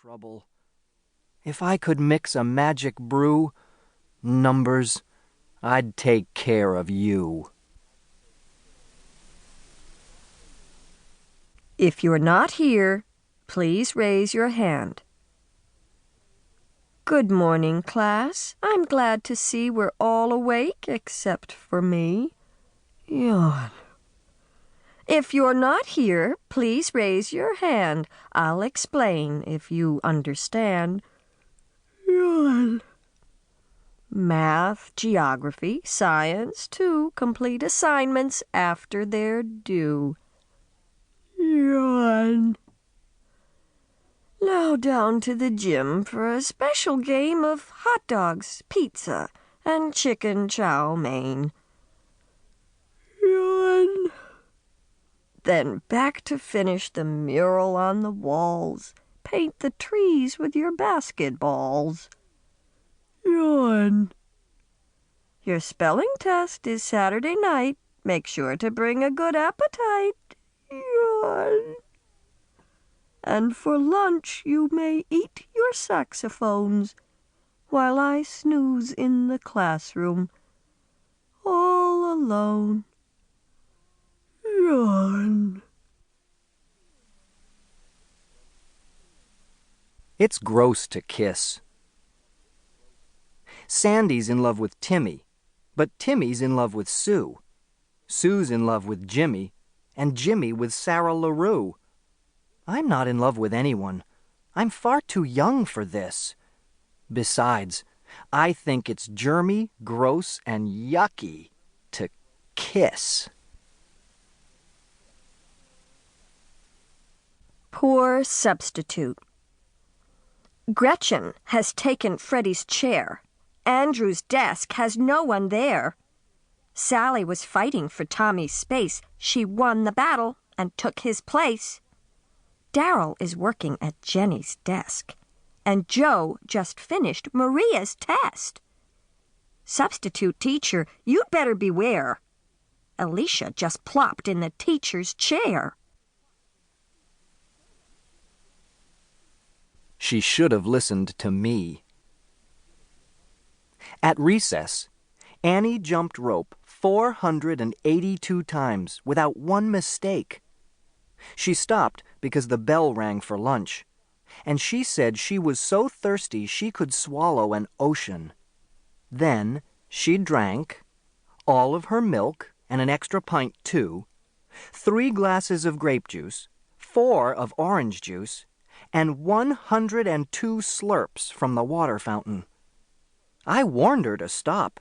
trouble. If I could mix a magic brew, numbers, I'd take care of you. If you're not here, please raise your hand. Good morning, class. I'm glad to see we're all awake except for me. Yawn. If you're not here, please raise your hand. I'll explain if you understand. Yawn. Math, geography, science, too. Complete assignments after they're due. Yawn. Now down to the gym for a special game of hot dogs, pizza, and chicken chow mein. Yawn. Then back to finish the mural on the walls. Paint the trees with your basketballs. Yawn. Your spelling test is Saturday night. Make sure to bring a good appetite. Yawn. And for lunch you may eat your saxophones while I snooze in the classroom, all alone. Yawn. It's gross to kiss. Sandy's in love with Timmy, but Timmy's in love with Sue. Sue's in love with Jimmy, and Jimmy with Sarah LaRue. I'm not in love with anyone. I'm far too young for this. Besides, I think it's germy, gross, and yucky to kiss. Poor substitute. Gretchen has taken Freddie's chair. Andrew's desk has no one there. Sally was fighting for Tommy's space. She won the battle and took his place. Darryl is working at Jenny's desk, and Joe just finished Maria's test. Substitute teacher, you'd better beware. Alicia just plopped in the teacher's chair. She should have listened to me. At recess, Annie jumped rope 482 times without one mistake. She stopped because the bell rang for lunch, and she said she was so thirsty she could swallow an ocean. Then she drank all of her milk and an extra pint too, 3 glasses of grape juice, 4 of orange juice, and 102 slurps from the water fountain. I warned her to stop.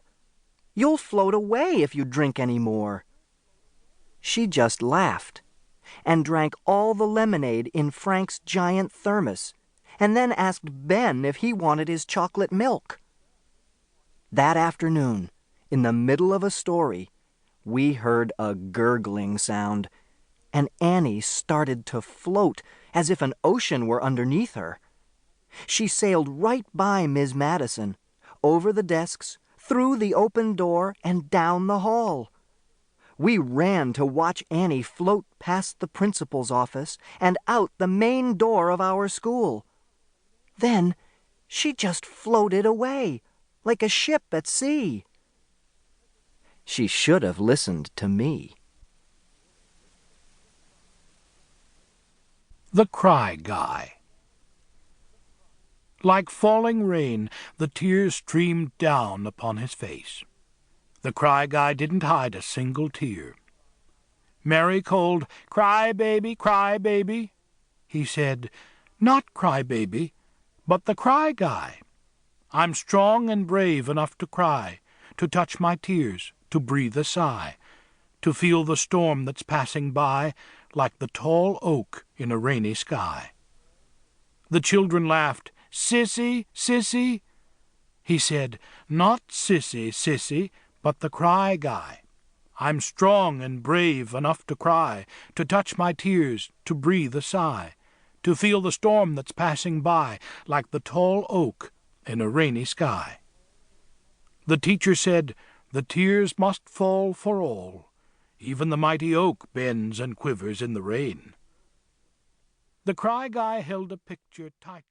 You'll float away if you drink any more. She just laughed and drank all the lemonade in Frank's giant thermos, and then asked Ben if he wanted his chocolate milk. That afternoon, in the middle of a story, we heard a gurgling sound, and Annie started to float as if an ocean were underneath her. She sailed right by Ms. Madison, over the desks, through the open door, and down the hall. We ran to watch Annie float past the principal's office and out the main door of our school. Then she just floated away, like a ship at sea. She should have listened to me. The Cry Guy. Like falling rain, the tears streamed down upon his face. The Cry Guy didn't hide a single tear. Mary called, "Cry, baby, cry, baby." He said, "Not cry, baby, but the Cry Guy. I'm strong and brave enough to cry, to touch my tears, to breathe a sigh, to feel the storm that's passing by, like the tall oak in a rainy sky." The children laughed, "Sissy, sissy." He said, "Not sissy, sissy, but the Cry Guy. I'm strong and brave enough to cry, to touch my tears, to breathe a sigh, to feel the storm that's passing by, like the tall oak in a rainy sky." The teacher said, "The tears must fall for all. Even the mighty oak bends and quivers in the rain." The Cry Guy held a picture tightly.